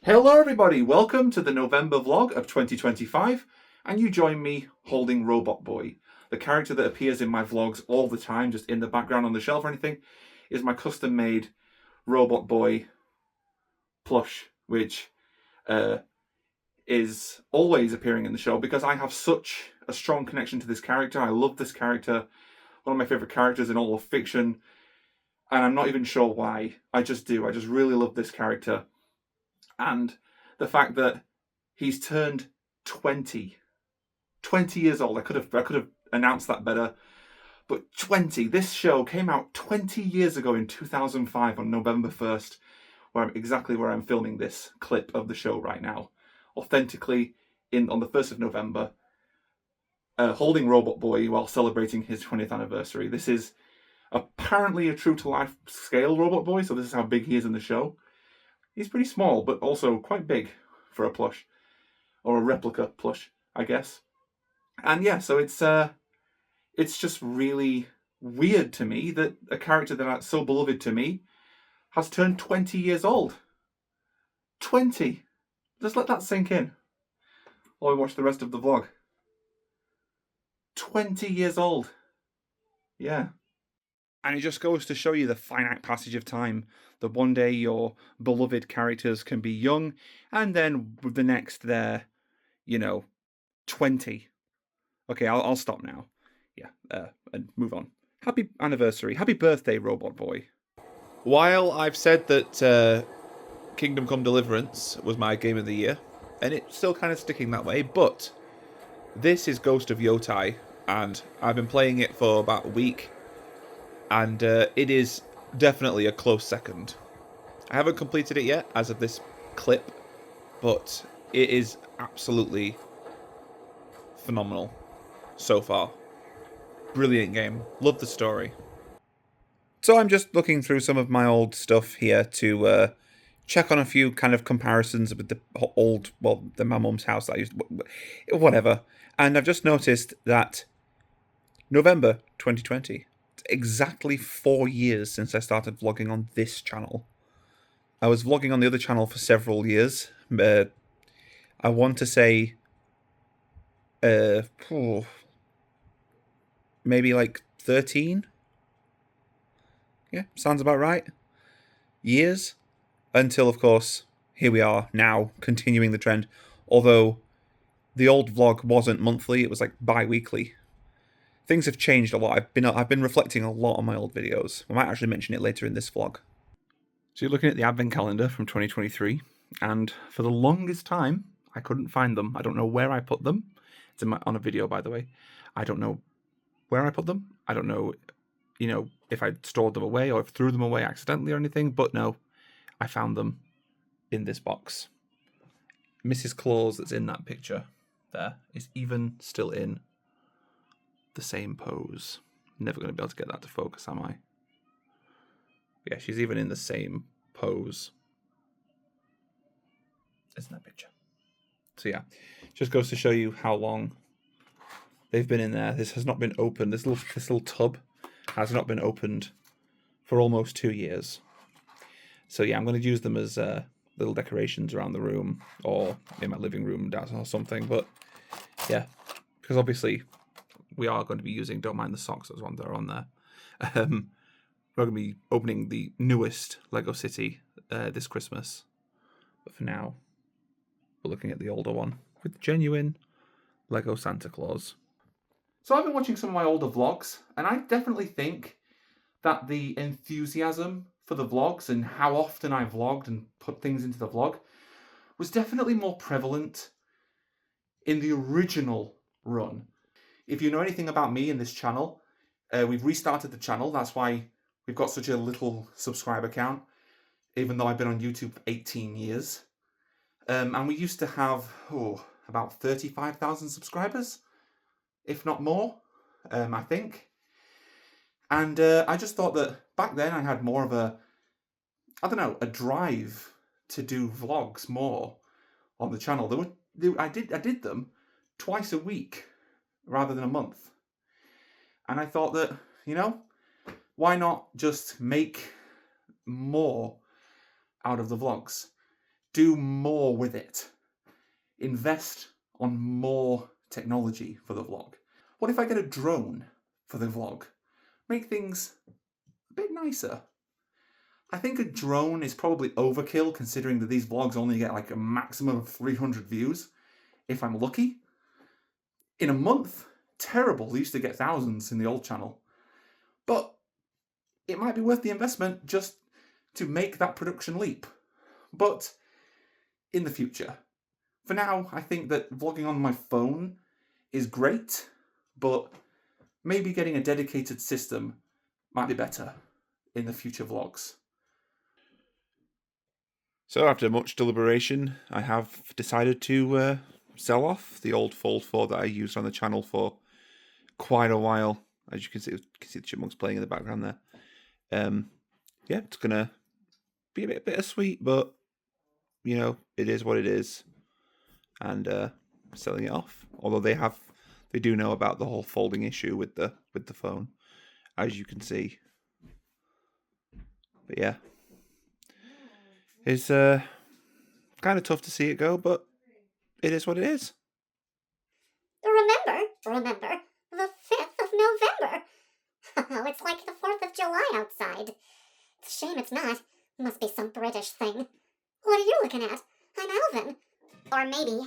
Hello everybody, welcome to the November vlog of 2025, and you join me holding Robot Boy. The character that appears in my vlogs all the time, just in the background on the shelf or anything, is my custom-made Robot Boy plush, which is always appearing in the show because I have such a strong connection to this character. I love this character, one of my favourite characters in all of fiction, and I'm not even sure why. I just do. I just really love this character. And the fact that he's turned 20 years old. I could have announced that better. But 20. This show came out 20 years ago in 2005 on November 1st, exactly where I'm filming this clip of the show right now. Authentically on the 1st of November, holding Robot Boy while celebrating his 20th anniversary. This is apparently a true-to-life scale Robot Boy, so this is how big he is in the show. He's pretty small, but also quite big for a plush. Or a replica plush, I guess. And yeah, so it's just really weird to me that a character that's so beloved to me has turned 20 years old. 20! Just let that sink in while we watch the rest of the vlog. 20 years old. Yeah. And it just goes to show you the finite passage of time, that one day your beloved characters can be young, and then with the next they're, 20. Okay, I'll stop now. Yeah, and move on. Happy anniversary. Happy birthday, Robot Boy. While I've said that Kingdom Come Deliverance was my game of the year, and it's still kind of sticking that way, but this is Ghost of Yotai, and I've been playing it for about a week, and it is definitely a close second. I haven't completed it yet as of this clip, but it is absolutely phenomenal so far. Brilliant game. Love the story. So I'm just looking through some of my old stuff here to check on a few kind of comparisons with the old, my mum's house that I used, whatever. And I've just noticed that November 2020, it's exactly 4 years since I started vlogging on this channel. I was vlogging on the other channel for several years. I want to say maybe like 13. Yeah, sounds about right. Years. Until, of course, here we are now, continuing the trend. Although the old vlog wasn't monthly, it was like bi-weekly. Things have changed a lot. I've been reflecting a lot on my old videos. I might actually mention it later in this vlog. So you're looking at the advent calendar from 2023, and for the longest time, I couldn't find them. I don't know where I put them. It's on a video, by the way. I don't know where I put them. I don't know, if I stored them away or if threw them away accidentally or anything, but no, I found them in this box. Mrs. Claus that's in that picture there is even still in the same pose. Never going to be able to get that to focus, am I? Yeah, she's even in the same pose as in that picture. So yeah, just goes to show you how long they've been in there. This has not been opened. This little tub has not been opened for almost 2 years. So yeah, I'm going to use them as little decorations around the room or in my living room or something. But yeah, because obviously we are going to be using Don't Mind the Socks as ones that are on there. We're going to be opening the newest Lego City this Christmas. But for now, we're looking at the older one with genuine Lego Santa Claus. So I've been watching some of my older vlogs, and I definitely think that the enthusiasm for the vlogs and how often I vlogged and put things into the vlog was definitely more prevalent in the original run. If you know anything about me and this channel, we've restarted the channel. That's why we've got such a little subscriber count, even though I've been on YouTube for 18 years. And we used to have about 35,000 subscribers, if not more, I think. And I just thought that back then I had more of a drive to do vlogs more on the channel. I did them twice a week rather than a month. And I thought that, why not just make more out of the vlogs? do more with it. Invest on more technology for the vlog. What if I get a drone for the vlog? Make things a bit nicer. I think a drone is probably overkill considering that these vlogs only get like a maximum of 300 views, if I'm lucky. In a month, terrible. They used to get thousands in the old channel. But it might be worth the investment just to make that production leap. But in the future. For now, I think that vlogging on my phone is great, but maybe getting a dedicated system might be better in the future vlogs. So after much deliberation, I have decided to sell off the old Fold 4 that I used on the channel for quite a while. As you can see the chipmunks playing in the background there. Yeah, it's gonna be a bit bittersweet, but you know, it is what it is. And selling it off. Although they do know about the whole folding issue with the phone, as you can see. But yeah, it's kind of tough to see it go, but it is what it is. Remember, the 5th of November. Oh, it's like the 4th of July outside. It's a shame it's not. Must be some British thing. What are you looking at? I'm Alvin. Or maybe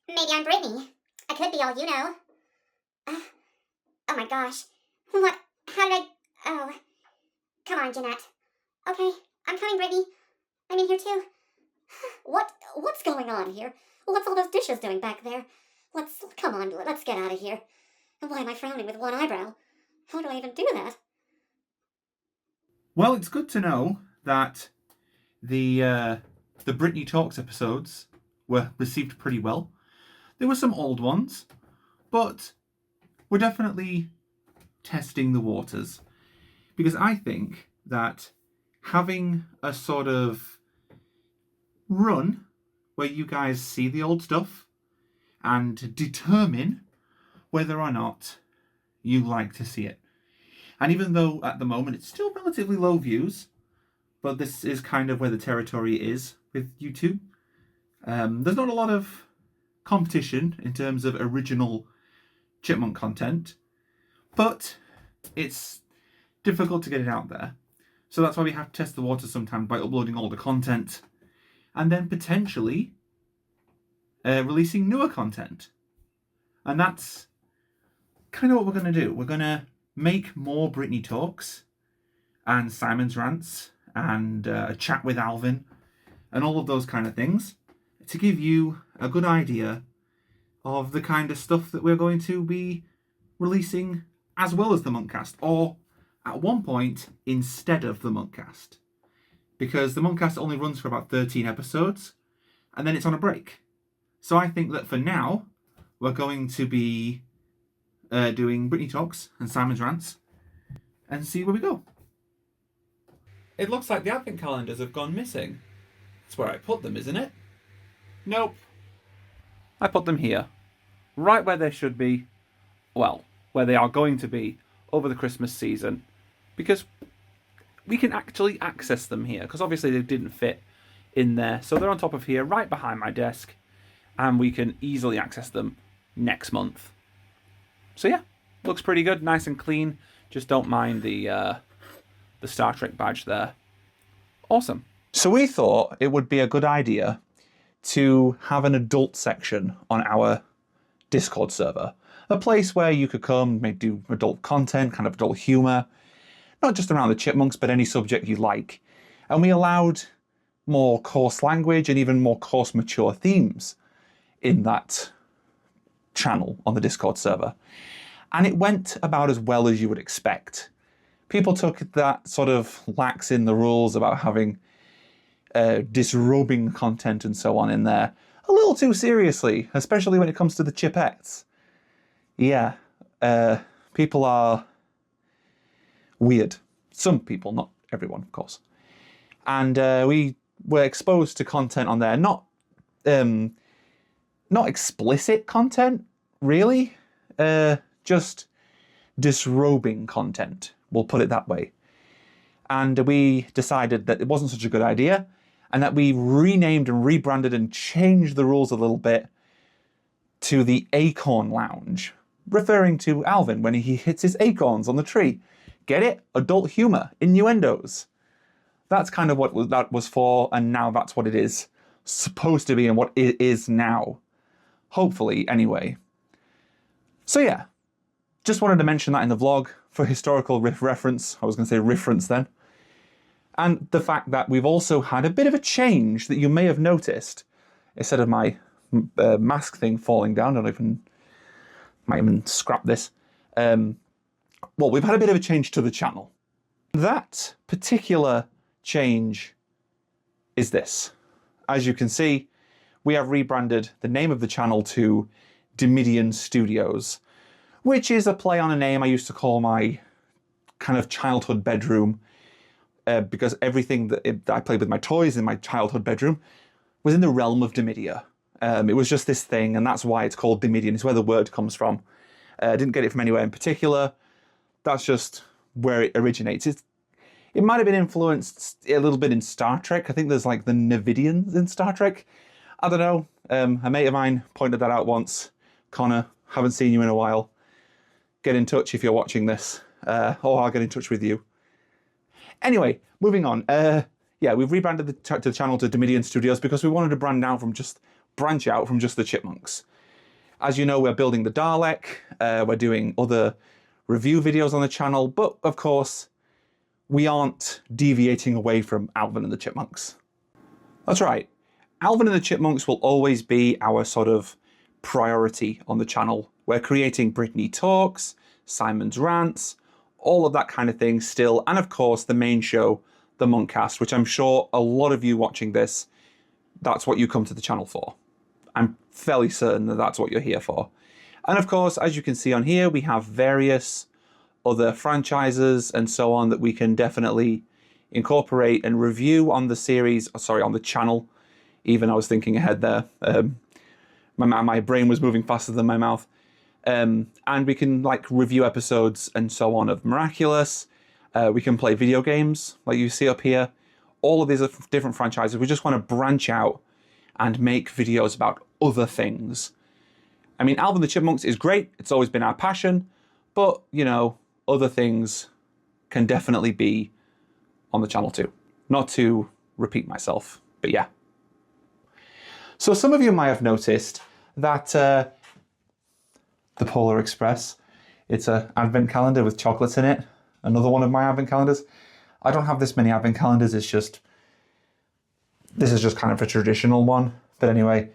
I'm Brittany. I could be all you know. Oh my gosh. What? How did I... Oh. Come on, Jeanette. Okay, I'm coming, Brittany. I'm in here too. What's going on here? What's all those dishes doing back there? Come on, let's get out of here. And why am I frowning with one eyebrow? How do I even do that? Well, it's good to know that the Britney Talks episodes were received pretty well. There were some old ones, but we're definitely testing the waters. Because I think that having a sort of run where you guys see the old stuff and determine whether or not you like to see it. And even though at the moment it's still relatively low views, but this is kind of where the territory is with YouTube. There's not a lot of competition in terms of original chipmunk content, but it's difficult to get it out there. So that's why we have to test the waters sometimes by uploading all the content and then potentially releasing newer content. And that's kind of what we're going to do. We're going to make more Britney Talks and Simon's Rants and a chat with Alvin and all of those kind of things to give you a good idea of the kind of stuff that we're going to be releasing as well as the Munkcast, or at one point instead of the Munkcast. Because the Munkcast only runs for about 13 episodes and then it's on a break. So I think that for now, we're going to be doing Britney Talks and Simon's Rants and see where we go. It looks like the advent calendars have gone missing. That's where I put them, isn't it? Nope. I put them here. Right where they should be. Well, where they are going to be over the Christmas season. Because we can actually access them here. Because obviously they didn't fit in there. So they're on top of here, right behind my desk. And we can easily access them next month. So yeah, looks pretty good, nice and clean. Just don't mind the Star Trek badge there. Awesome. So we thought it would be a good idea to have an adult section on our Discord server. A place where you could come, maybe do adult content, kind of adult humour. Not just around the chipmunks, but any subject you like. And we allowed more coarse language and even more coarse mature themes in that channel on the Discord server. And it went about as well as you would expect. People took that sort of lax in the rules about having disrobing content and so on in there a little too seriously, especially when it comes to the chipettes. Yeah, people are weird. Some people, not everyone, of course. And we were exposed to content on there, not explicit content, really, just disrobing content, we'll put it that way. And we decided that it wasn't such a good idea, and that we renamed and rebranded and changed the rules a little bit to the Acorn Lounge, referring to Alvin when he hits his acorns on the tree. Get it? Adult humor, innuendos. That's kind of what that was for, and now that's what it is supposed to be and what it is now. Hopefully, anyway. So yeah, just wanted to mention that in the vlog for historical reference. I was going to say reference then. And the fact that we've also had a bit of a change that you may have noticed. Instead of my mask thing falling down, I might even scrap this. Well, we've had a bit of a change to the channel. That particular change is this. As you can see, we have rebranded the name of the channel to Dominion Studios, which is a play on a name I used to call my kind of childhood bedroom, because everything that I played with my toys in my childhood bedroom was in the realm of Domidia. It was just this thing, and that's why it's called Dominion. It's where the word comes from. I didn't get it from anywhere in particular. That's just where it originates. It might have been influenced a little bit in Star Trek. I think there's like the Nevidians in Star Trek. I don't know. A mate of mine pointed that out once. Connor, haven't seen you in a while. Get in touch if you're watching this, or I'll get in touch with you. Anyway, moving on. Yeah, we've rebranded the channel to Dominion Studios because we wanted to branch out from just the Chipmunks. As you know, we're building the Dalek. We're doing other review videos on the channel, but of course, we aren't deviating away from Alvin and the Chipmunks. That's right. Alvin and the Chipmunks will always be our sort of priority on the channel. We're creating Brittany Talks, Simon's Rants, all of that kind of thing still, and of course the main show, the Munkcast, which I'm sure a lot of you watching this, that's what you come to the channel for. I'm fairly certain that that's what you're here for. And of course, as you can see on here, we have various other franchises and so on that we can definitely incorporate and review on the series, sorry, on the channel. Even I was thinking ahead there. My brain was moving faster than my mouth. And we can like review episodes and so on of Miraculous. We can play video games like you see up here. All of these are different franchises. We just want to branch out and make videos about other things. I mean, Alvin the Chipmunks is great. It's always been our passion. But, you know, other things can definitely be on the channel too. Not to repeat myself, but yeah. So some of you might have noticed that the Polar Express, it's an advent calendar with chocolates in it. Another one of my advent calendars. I don't have this many advent calendars. This is just kind of a traditional one. But anyway,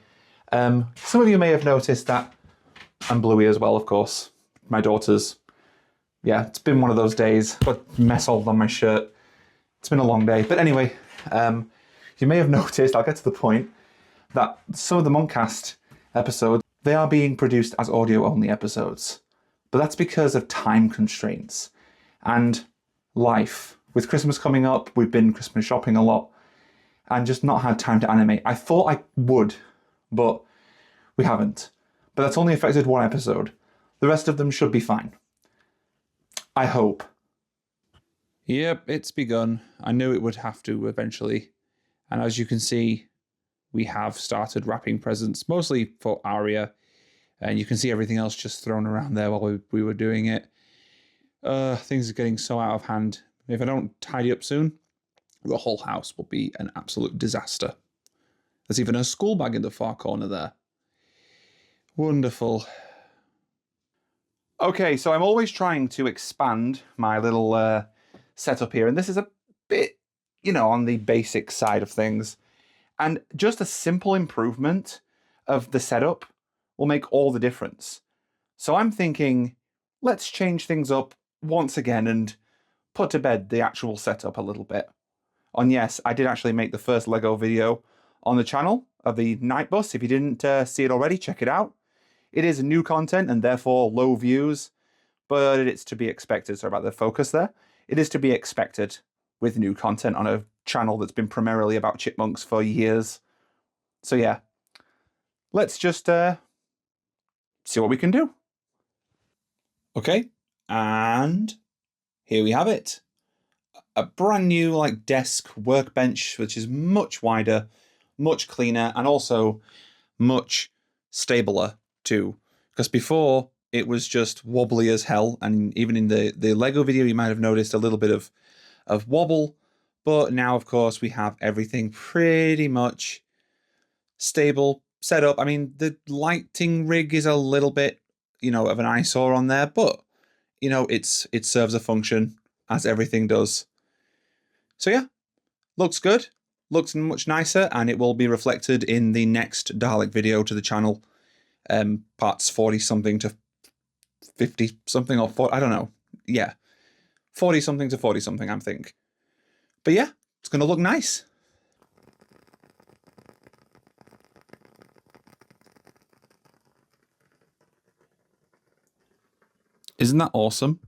some of you may have noticed that I'm bluey as well, of course. My daughter's, yeah, it's been one of those days. Got mess all on my shirt. It's been a long day. But anyway, you may have noticed, I'll get to the point, that some of the Munkcast episodes, they are being produced as audio-only episodes. But that's because of time constraints and life. With Christmas coming up, we've been Christmas shopping a lot and just not had time to animate. I thought I would, but we haven't. But that's only affected one episode. The rest of them should be fine. I hope. Yep, it's begun. I knew it would have to eventually. And as you can see, we have started wrapping presents, mostly for Aria. And you can see everything else just thrown around there while we were doing it. Things are getting so out of hand. If I don't tidy up soon, the whole house will be an absolute disaster. There's even a school bag in the far corner there. Wonderful. Okay, so I'm always trying to expand my little setup here, and this is a bit, you know, on the basic side of things. And just a simple improvement of the setup will make all the difference. So I'm thinking, let's change things up once again and put to bed the actual setup a little bit. And yes, I did actually make the first Lego video on the channel of the night bus. If you didn't see it already, check it out. It is new content and therefore low views, but it's to be expected. Sorry about the focus there. It is to be expected with new content on a channel that's been primarily about chipmunks for years. So yeah, let's just see what we can do. Okay, and here we have it. a brand new like desk workbench, which is much wider, much cleaner, and also much stabler too. Because before it was just wobbly as hell, and even in the Lego video you might have noticed a little bit of wobble. But now, of course, we have everything pretty much stable, set up. I mean, the lighting rig is a little bit, of an eyesore on there, but it serves a function as everything does. So yeah, looks good, looks much nicer, and it will be reflected in the next Dalek video to the channel, parts 40 something to 50 something, or 40, I don't know. Yeah, 40 something to 40 something, I think. But yeah, it's going to look nice. Isn't that awesome?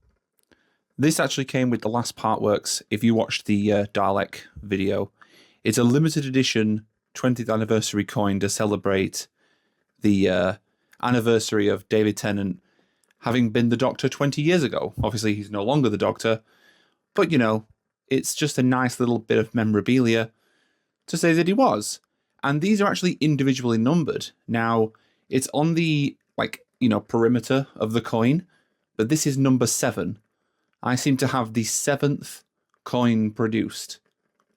This actually came with the last part works. If you watched the Dalek video, it's a limited edition 20th anniversary coin to celebrate the anniversary of David Tennant having been the Doctor 20 years ago. Obviously, he's no longer the Doctor, but it's just a nice little bit of memorabilia to say that he was. And these are actually individually numbered. Now, it's on the perimeter of the coin, but this is number 7. I seem to have the 7th coin produced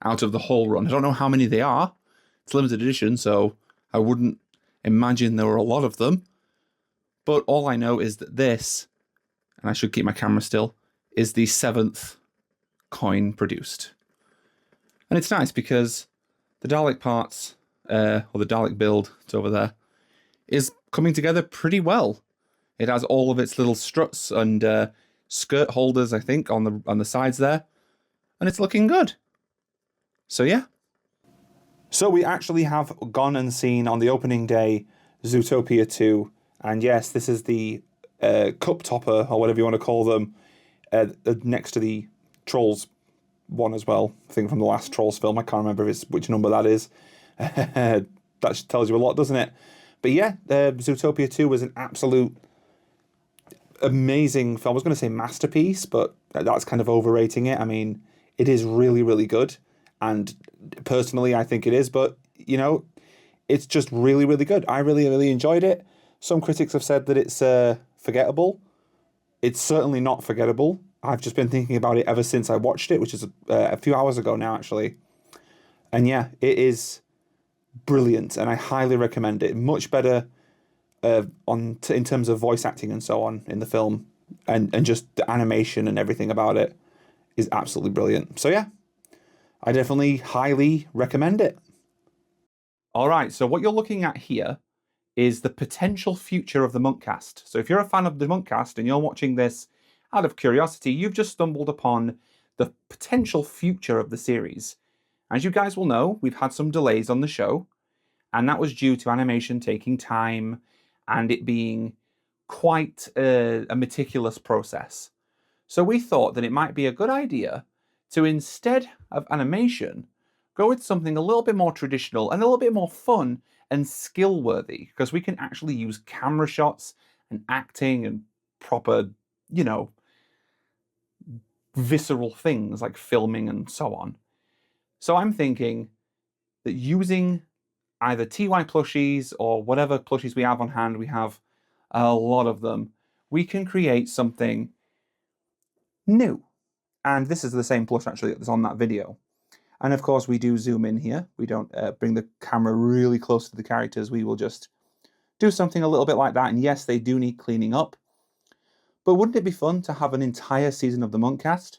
out of the whole run. I don't know how many they are. It's limited edition, so I wouldn't imagine there were a lot of them. But all I know is that this, and I should keep my camera still, is the 7th coin produced. And it's nice because the Dalek parts, or the Dalek build, it's over there, is coming together pretty well. It has all of its little struts and skirt holders, I think, on the sides there, and it's looking good. So yeah. So we actually have gone and seen on the opening day Zootopia 2, and yes, this is the cup topper, or whatever you want to call them, next to the Trolls one as well. I think from the last Trolls film. I can't remember which number that is. That tells you a lot, doesn't it? But yeah, Zootopia 2 was an absolute amazing film. I was going to say masterpiece, but that's kind of overrating it. I mean, it is really, really good. And personally, I think it is. But, it's just really, really good. I really, really enjoyed it. Some critics have said that it's forgettable. It's certainly not forgettable. I've just been thinking about it ever since I watched it, which is a few hours ago now, actually. And yeah, it is brilliant, and I highly recommend it. Much better in terms of voice acting and so on in the film, and just the animation and everything about it is absolutely brilliant. So yeah, I definitely highly recommend it. All right, so what you're looking at here is the potential future of the Munkcast. So if you're a fan of the Munkcast and you're watching this out of curiosity, you've just stumbled upon the potential future of the series. As you guys will know, we've had some delays on the show, and that was due to animation taking time and it being quite a meticulous process. So we thought that it might be a good idea to, instead of animation, go with something a little bit more traditional and a little bit more fun and skill-worthy, because we can actually use camera shots and acting and proper, visceral things like filming and so on. So I'm thinking that using either TY plushies or whatever plushies we have on hand, we have a lot of them, we can create something new. And this is the same plush actually that's on that video. And of course we do zoom in here. We don't bring the camera really close to the characters. We will just do something a little bit like that. And yes, they do need cleaning up. But wouldn't it be fun to have an entire season of the Munkcast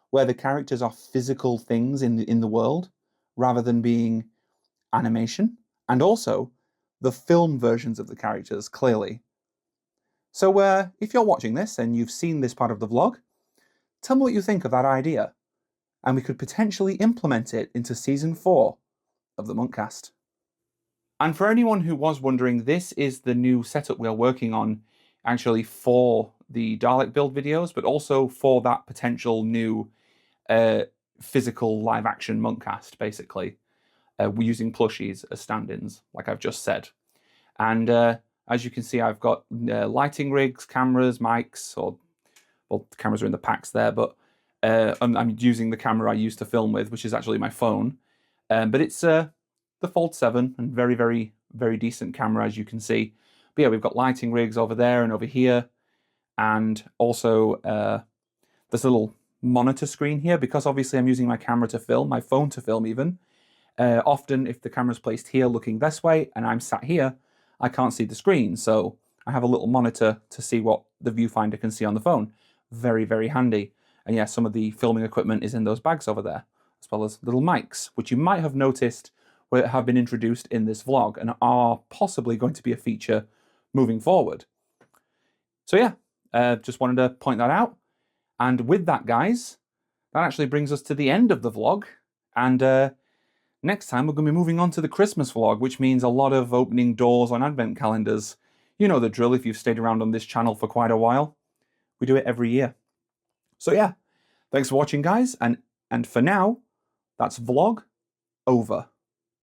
where the characters are physical things in the world rather than being animation? And also the film versions of the characters, clearly. So if you're watching this and you've seen this part of the vlog, tell me what you think of that idea. And we could potentially implement it into Season 4 of the Munkcast. And for anyone who was wondering, this is the new setup we're working on actually for the Dalek build videos, but also for that potential new physical live-action Munkcast, basically. We're using plushies as stand-ins, like I've just said. And as you can see, I've got lighting rigs, cameras, mics, well, the cameras are in the packs there, but I'm using the camera I used to film with, which is actually my phone. But it's the Fold 7, and very, very, very decent camera, as you can see. But yeah, we've got lighting rigs over there and over here. And also this little monitor screen here, because obviously I'm using my camera to film, my phone to film even. Often if the camera's placed here looking this way and I'm sat here, I can't see the screen. So I have a little monitor to see what the viewfinder can see on the phone. Very, very handy. And yeah, some of the filming equipment is in those bags over there, as well as little mics, which you might have noticed have been introduced in this vlog and are possibly going to be a feature moving forward. So yeah, just wanted to point that out. And with that, guys, that actually brings us to the end of the vlog. And next time we're going to be moving on to the Christmas vlog, which means a lot of opening doors on advent calendars. You know the drill if you've stayed around on this channel for quite a while. We do it every year. So yeah, thanks for watching, guys. And for now, that's vlog over.